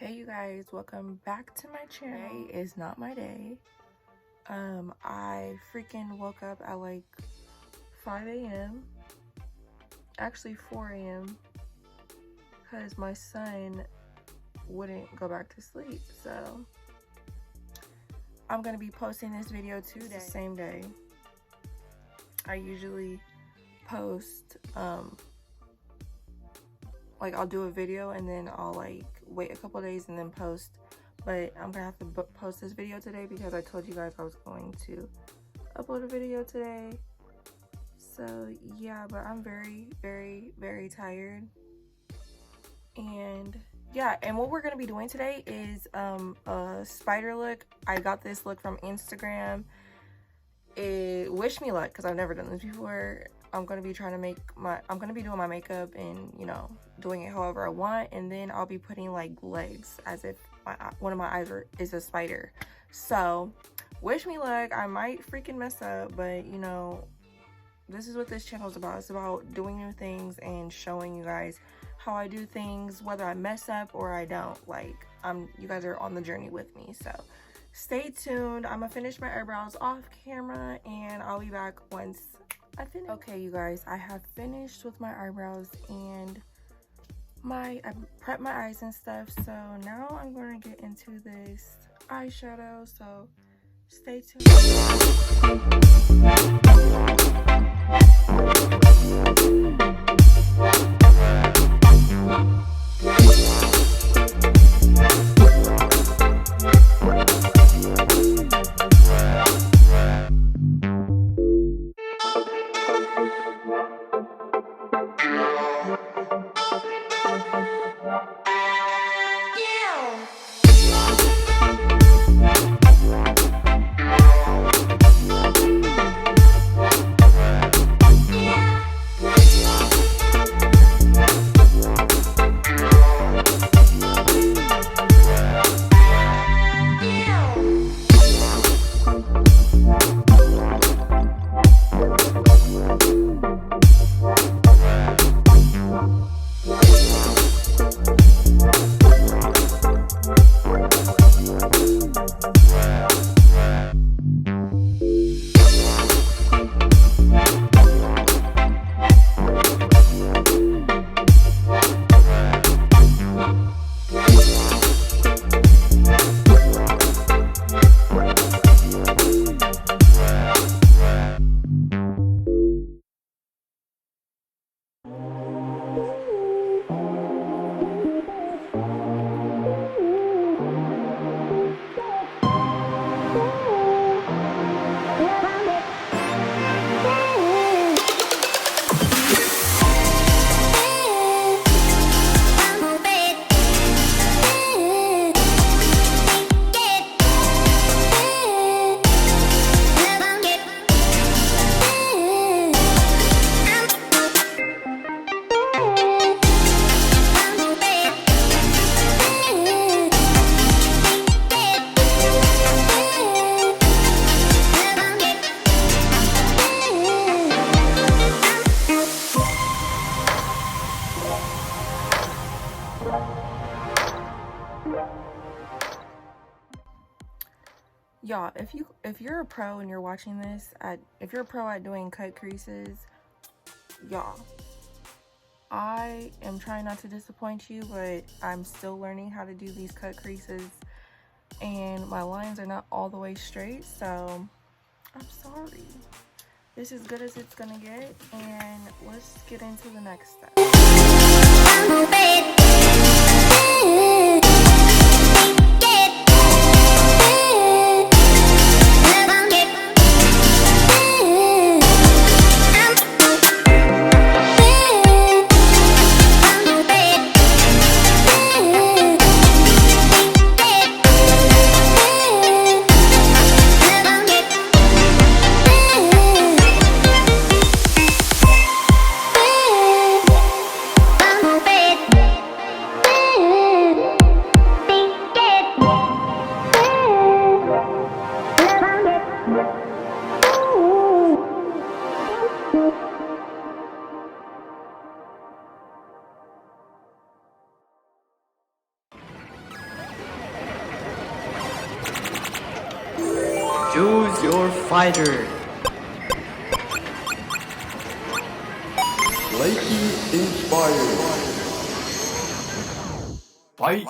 Hey you guys, welcome back to my channel. Today is not my day. I freaking woke up at like 5 a.m. Actually 4 a.m. because my son wouldn't go back to sleep. So I'm gonna be posting this video today, same day. I usually post like I'll do a video and then I'll like wait a couple days and then post, but I'm gonna have to post this video today because I told you guys I was going to upload a video today. So yeah, but I'm very tired. And yeah, and what we're gonna be doing today is a spider look. I got this look from Instagram. Wish me luck because I've never done this before. I'm gonna be doing my makeup and, you know, doing it however I want, and then I'll be putting like legs as if one of my eyes is a spider. So wish me luck. I might freaking mess up, but you know, this is what this channel is about. It's about doing new things and showing you guys how I do things, whether I mess up or I don't. Like, you guys are on the journey with me, so stay tuned. I'm gonna finish my eyebrows off camera and I'll be back once I finish. Okay you guys, I have finished with my eyebrows and I prepped my eyes and stuff, so now I'm gonna get into this eyeshadow, so stay tuned. Y'all, if you're a pro and you're watching this, if you're a pro at doing cut creases, y'all, I am trying not to disappoint you, but I'm still learning how to do these cut creases and my lines are not all the way straight, so I'm sorry. This is good as it's gonna get, and let's get into the next step. choose your fighter. Reiki inspired. Fight.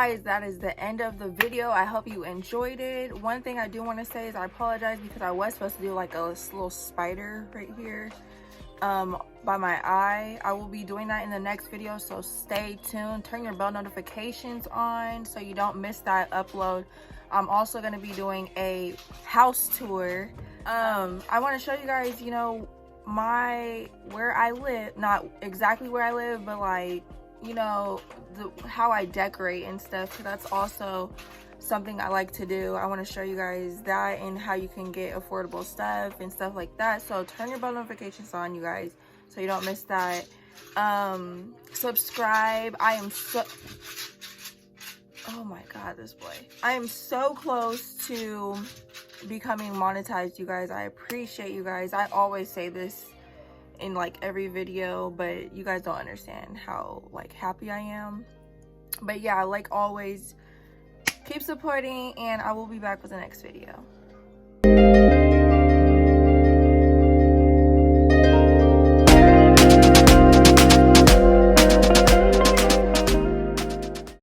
guys, that is the end of the video. I hope you enjoyed it. One thing I do want to say is I apologize because I was supposed to do like a little spider right here by my eye. I will be doing that in the next video, so stay tuned. Turn your bell notifications on so you don't miss that upload. I'm also going to be doing a house tour. I want to show you guys, you know, where I live, not exactly where I live, but like, you know, how I decorate and stuff, because that's also something I like to do. I want to show you guys that and how you can get affordable stuff and stuff like that. So turn your bell notifications on, you guys, so you don't miss that. Subscribe. Oh my god, this boy. I am so close to becoming monetized, you guys. I appreciate you guys. I always say this in like every video, but you guys don't understand how like happy I am. But yeah, like always, keep supporting, and I will be back with the next video.